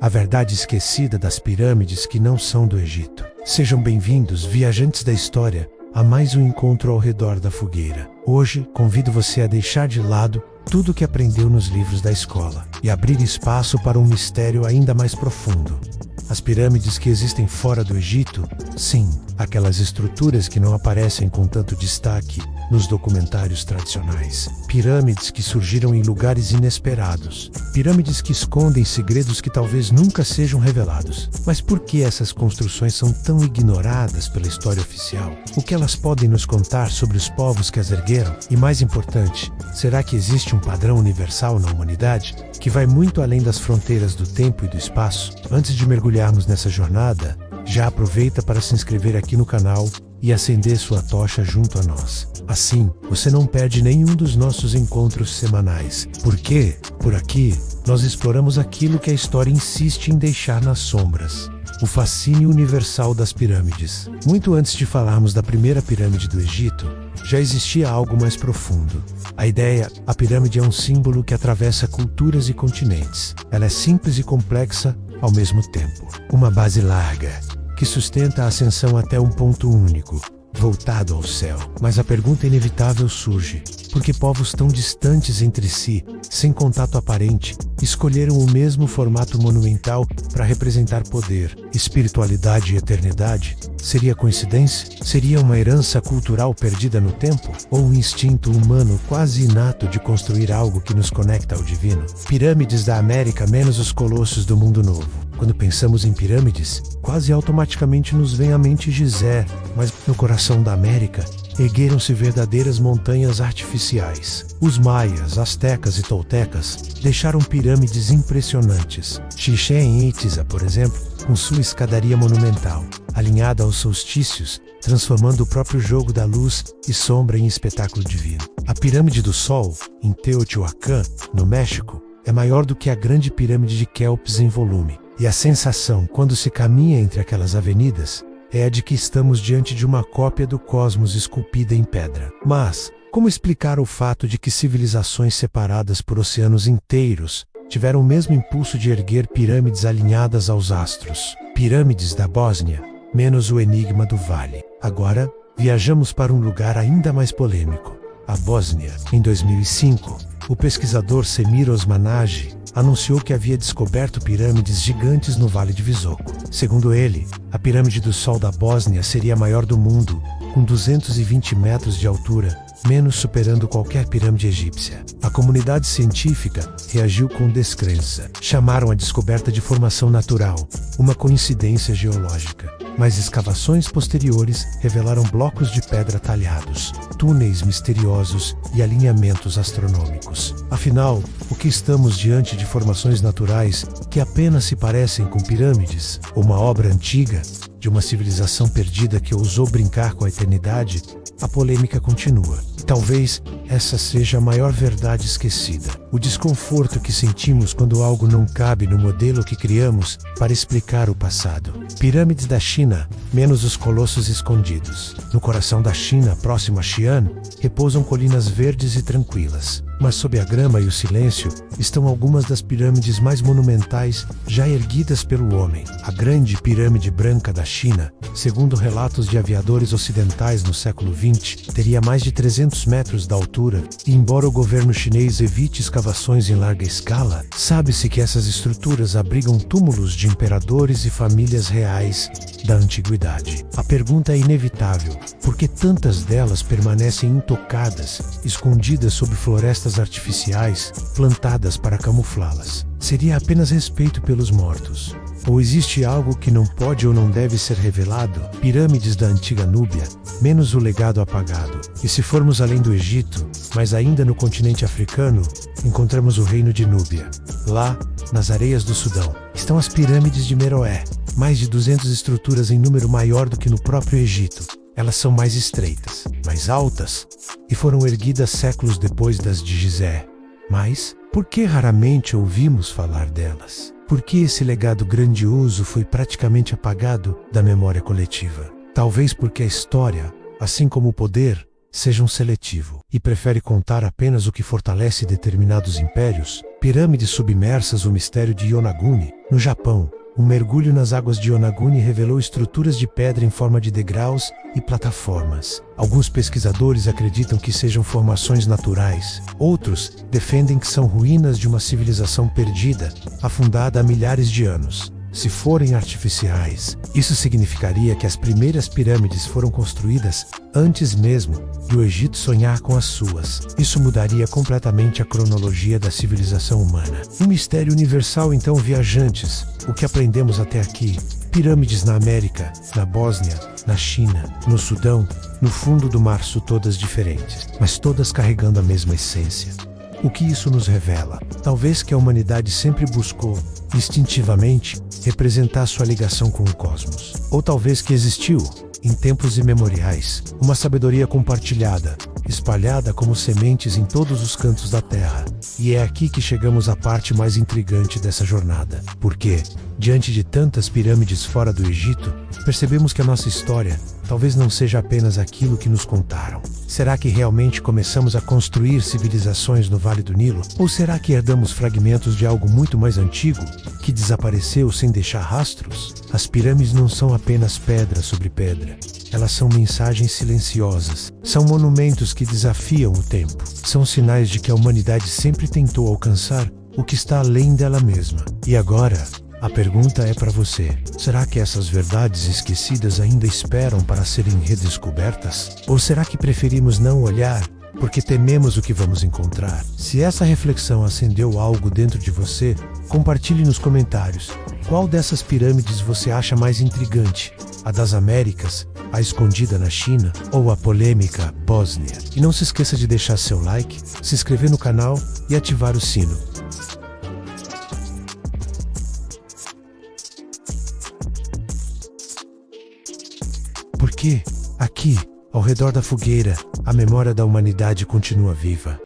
a verdade esquecida das pirâmides que não são do Egito. Sejam bem-vindos, viajantes da história, a mais um encontro ao redor da fogueira. Hoje, convido você a deixar de lado tudo o que aprendeu nos livros da escola e abrir espaço para um mistério ainda mais profundo. As pirâmides que existem fora do Egito, sim, aquelas estruturas que não aparecem com tanto destaque nos documentários tradicionais. Pirâmides que surgiram em lugares inesperados. Pirâmides que escondem segredos que talvez nunca sejam revelados. Mas por que essas construções são tão ignoradas pela história oficial? O que elas podem nos contar sobre os povos que as ergueram? E mais importante, será que existe um padrão universal na humanidade que vai muito além das fronteiras do tempo e do espaço? Antes de mergulharmos nessa jornada, já aproveita para se inscrever aqui no canal e acender sua tocha junto a nós. Assim, você não perde nenhum dos nossos encontros semanais. Porque, por aqui, nós exploramos aquilo que a história insiste em deixar nas sombras. O fascínio universal das pirâmides. Muito antes de falarmos da primeira pirâmide do Egito, já existia algo mais profundo. A pirâmide é um símbolo que atravessa culturas e continentes. Ela é simples e complexa ao mesmo tempo. Uma base larga, que sustenta a ascensão até um ponto único, voltado ao céu. Mas a pergunta inevitável surge: por que povos tão distantes entre si, sem contato aparente, escolheram o mesmo formato monumental para representar poder, espiritualidade e eternidade? Seria coincidência? Seria uma herança cultural perdida no tempo? Ou um instinto humano quase inato de construir algo que nos conecta ao divino? Pirâmides da América menos os colossos do Mundo Novo. Quando pensamos em pirâmides, quase automaticamente nos vem à mente Gizé, mas no coração da América, ergueram-se verdadeiras montanhas artificiais. Os maias, astecas e toltecas deixaram pirâmides impressionantes. Chichén Itzá, por exemplo, com sua escadaria monumental, alinhada aos solstícios, transformando o próprio jogo da luz e sombra em espetáculo divino. A Pirâmide do Sol, em Teotihuacán, no México, é maior do que a grande pirâmide de Quéops em volume. E a sensação, quando se caminha entre aquelas avenidas, é a de que estamos diante de uma cópia do cosmos esculpida em pedra. Mas, como explicar o fato de que civilizações separadas por oceanos inteiros tiveram o mesmo impulso de erguer pirâmides alinhadas aos astros? Pirâmides da Bósnia, menos o enigma do vale. Agora, viajamos para um lugar ainda mais polêmico: a Bósnia. Em 2005, o pesquisador Semir Osmanagy anunciou que havia descoberto pirâmides gigantes no Vale de Visoko. Segundo ele, a Pirâmide do Sol da Bósnia seria a maior do mundo, com 220 metros de altura, menos superando qualquer pirâmide egípcia. A comunidade científica reagiu com descrença. Chamaram a descoberta de formação natural, uma coincidência geológica. Mas escavações posteriores revelaram blocos de pedra talhados, túneis misteriosos e alinhamentos astronômicos. Afinal, o que estamos diante de formações naturais que apenas se parecem com pirâmides, ou uma obra antiga de uma civilização perdida que ousou brincar com a eternidade? A polêmica continua. Talvez essa seja a maior verdade esquecida. O desconforto que sentimos quando algo não cabe no modelo que criamos para explicar o passado. Pirâmides da China, menos os colossos escondidos. No coração da China, próximo a Xi'an, repousam colinas verdes e tranquilas. Mas sob a grama e o silêncio estão algumas das pirâmides mais monumentais já erguidas pelo homem. A Grande Pirâmide Branca da China, segundo relatos de aviadores ocidentais no século XX, teria mais de 300 metros de altura, e embora o governo chinês evite escavações em larga escala, sabe-se que essas estruturas abrigam túmulos de imperadores e famílias reais da antiguidade. A pergunta é inevitável: por que tantas delas permanecem intocadas, escondidas sob florestas artificiais plantadas para camuflá-las? Seria apenas respeito pelos mortos? Ou existe algo que não pode ou não deve ser revelado? Pirâmides da antiga Núbia, menos o legado apagado. E se formos além do Egito, mas ainda no continente africano, encontramos o reino de Núbia. Lá, nas areias do Sudão, estão as pirâmides de Meroé, mais de 200 estruturas em número maior do que no próprio Egito. Elas são mais estreitas, mais altas, e foram erguidas séculos depois das de Gizé. Mas, por que raramente ouvimos falar delas? Por que esse legado grandioso foi praticamente apagado da memória coletiva? Talvez porque a história, assim como o poder, seja um seletivo, e prefere contar apenas o que fortalece determinados impérios, Pirâmides submersas, o mistério de Yonaguni. No Japão, um mergulho nas águas de Yonaguni revelou estruturas de pedra em forma de degraus e plataformas. Alguns pesquisadores acreditam que sejam formações naturais. Outros defendem que são ruínas de uma civilização perdida, afundada há milhares de anos. Se forem artificiais, isso significaria que as primeiras pirâmides foram construídas antes mesmo do Egito sonhar com as suas. Isso mudaria completamente a cronologia da civilização humana. Um mistério universal, então, viajantes. O que aprendemos até aqui? Pirâmides na América, na Bósnia, na China, no Sudão, no fundo do Mar Sul, todas diferentes, mas todas carregando a mesma essência. O que isso nos revela? Talvez que a humanidade sempre buscou, instintivamente, representar sua ligação com o cosmos. Ou talvez que existiu, em tempos imemoriais, uma sabedoria compartilhada, espalhada como sementes em todos os cantos da Terra. E é aqui que chegamos à parte mais intrigante dessa jornada. Porque, diante de tantas pirâmides fora do Egito, percebemos que a nossa história talvez não seja apenas aquilo que nos contaram. Será que realmente começamos a construir civilizações no Vale do Nilo? Ou será que herdamos fragmentos de algo muito mais antigo, que desapareceu sem deixar rastros? As pirâmides não são apenas pedra sobre pedra. Elas são mensagens silenciosas. São monumentos que desafiam o tempo. São sinais de que a humanidade sempre tentou alcançar o que está além dela mesma. E agora, a pergunta é para você: será que essas verdades esquecidas ainda esperam para serem redescobertas? Ou será que preferimos não olhar porque tememos o que vamos encontrar? Se essa reflexão acendeu algo dentro de você, compartilhe nos comentários. Qual dessas pirâmides você acha mais intrigante? A das Américas, a escondida na China ou a polêmica Bósnia? E não se esqueça de deixar seu like, se inscrever no canal e ativar o sino. Porque, aqui, ao redor da fogueira, a memória da humanidade continua viva.